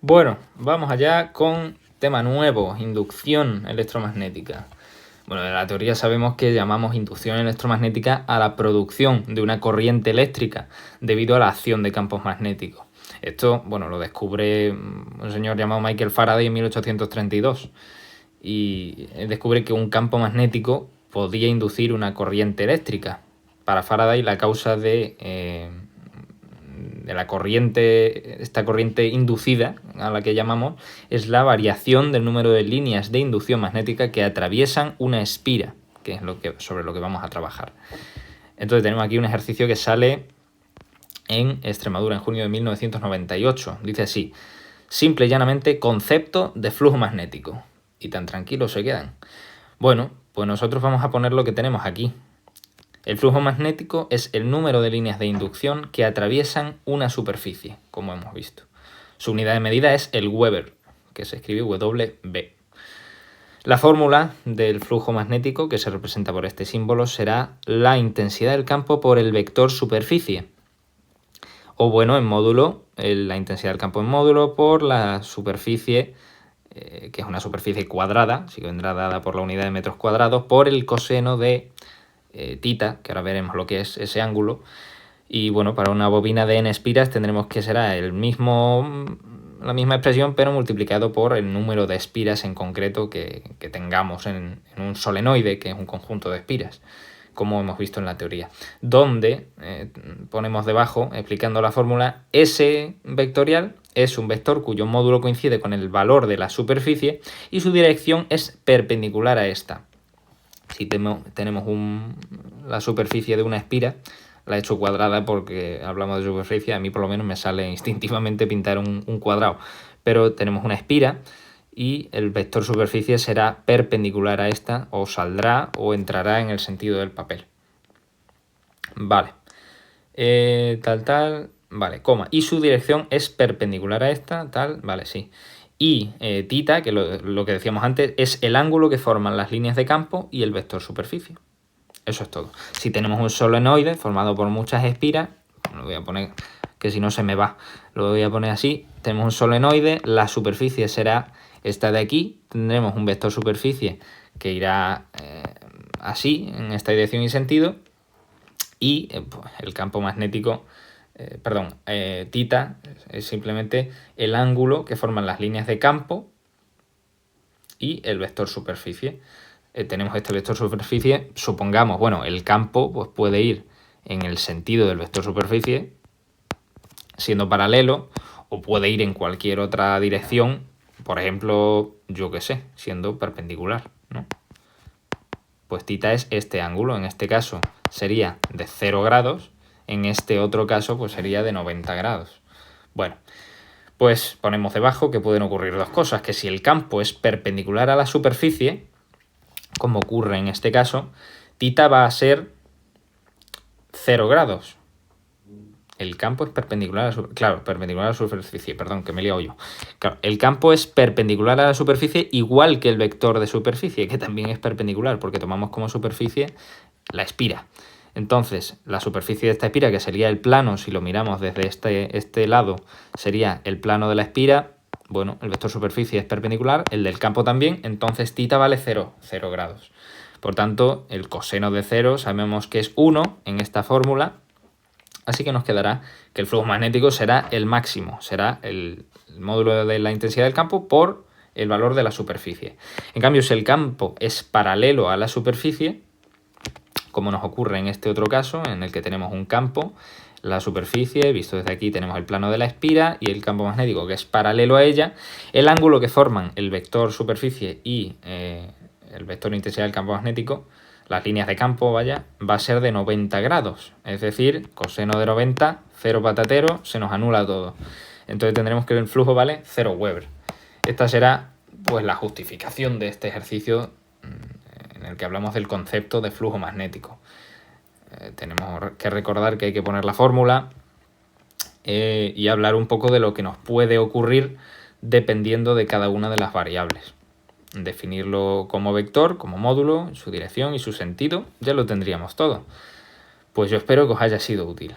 Bueno, vamos allá con tema nuevo, inducción electromagnética. Bueno, en la teoría sabemos que llamamos inducción electromagnética a la producción de una corriente eléctrica debido a la acción de campos magnéticos. Esto, bueno, lo descubre un señor llamado Michael Faraday en 1832 y descubre que un campo magnético podía inducir una corriente eléctrica. Para Faraday, la causa de la corriente, esta corriente inducida, a la que llamamos, es la variación del número de líneas de inducción magnética que atraviesan una espira, que es sobre lo que vamos a trabajar. Entonces tenemos aquí un ejercicio que sale en Extremadura en junio de 1998. Dice así: simple y llanamente concepto de flujo magnético. Y tan tranquilos se quedan. Bueno, pues nosotros vamos a poner lo que tenemos aquí. El flujo magnético es el número de líneas de inducción que atraviesan una superficie, como hemos visto. Su unidad de medida es el Weber, que se escribe WB. La fórmula del flujo magnético, que se representa por este símbolo, será la intensidad del campo por el vector superficie. O bueno, en módulo, la intensidad del campo en módulo por la superficie, que es una superficie cuadrada, así que vendrá dada por la unidad de metros cuadrados, por el coseno de tita, que ahora veremos lo que es ese ángulo. Y bueno, para una bobina de n espiras tendremos que será la misma expresión, pero multiplicado por el número de espiras en concreto que tengamos en un solenoide, que es un conjunto de espiras, como hemos visto en la teoría, donde ponemos debajo, explicando la fórmula, S vectorial es un vector cuyo módulo coincide con el valor de la superficie y su dirección es perpendicular a esta. Si tenemos la superficie de una espira, la he hecho cuadrada porque hablamos de superficie, a mí por lo menos me sale instintivamente pintar un cuadrado, pero tenemos una espira y el vector superficie será perpendicular a esta, o saldrá o entrará en el sentido del papel. Vale, vale, coma, y su dirección es perpendicular a esta, tal, vale, sí. Y tita, que lo que decíamos antes, es el ángulo que forman las líneas de campo y el vector superficie. Eso es todo. Si tenemos un solenoide formado por muchas espiras, lo voy a poner, que si no se me va, lo voy a poner así. Tenemos un solenoide, la superficie será esta de aquí, tendremos un vector superficie que irá así, en esta dirección y sentido, y pues, el campo magnético, tita, es simplemente el ángulo que forman las líneas de campo y el vector superficie. Tenemos este vector superficie, supongamos, bueno, el campo pues puede ir en el sentido del vector superficie, siendo paralelo, o puede ir en cualquier otra dirección, por ejemplo, yo qué sé, siendo perpendicular, ¿no? Pues tita es este ángulo, en este caso sería de 0 grados, en este otro caso pues sería de 90 grados. Bueno, pues ponemos debajo que pueden ocurrir dos cosas, que si el campo es perpendicular a la superficie, como ocurre en este caso, tita va a ser 0 grados. El campo es perpendicular perpendicular a la superficie, perdón, que me he liado yo. Claro, el campo es perpendicular a la superficie igual que el vector de superficie, que también es perpendicular, porque tomamos como superficie la espira. Entonces, la superficie de esta espira, que sería el plano, si lo miramos desde este lado, sería el plano de la espira. Bueno, el vector superficie es perpendicular, el del campo también, entonces tita vale 0 grados. Por tanto, el coseno de 0 sabemos que es 1 en esta fórmula, así que nos quedará que el flujo magnético será el máximo, será el módulo de la intensidad del campo por el valor de la superficie. En cambio, si el campo es paralelo a la superficie, como nos ocurre en este otro caso, en el que tenemos un campo, la superficie, visto desde aquí tenemos el plano de la espira y el campo magnético que es paralelo a ella, el ángulo que forman el vector superficie y el vector intensidad del campo magnético, las líneas de campo, vaya, va a ser de 90 grados. Es decir, coseno de 90, 0 patatero, se nos anula todo. Entonces tendremos que el flujo vale 0 Weber. Esta será pues la justificación de este ejercicio en el que hablamos del concepto de flujo magnético. Tenemos que recordar que hay que poner la fórmula y hablar un poco de lo que nos puede ocurrir dependiendo de cada una de las variables. Definirlo como vector, como módulo, su dirección y su sentido, ya lo tendríamos todo. Pues yo espero que os haya sido útil.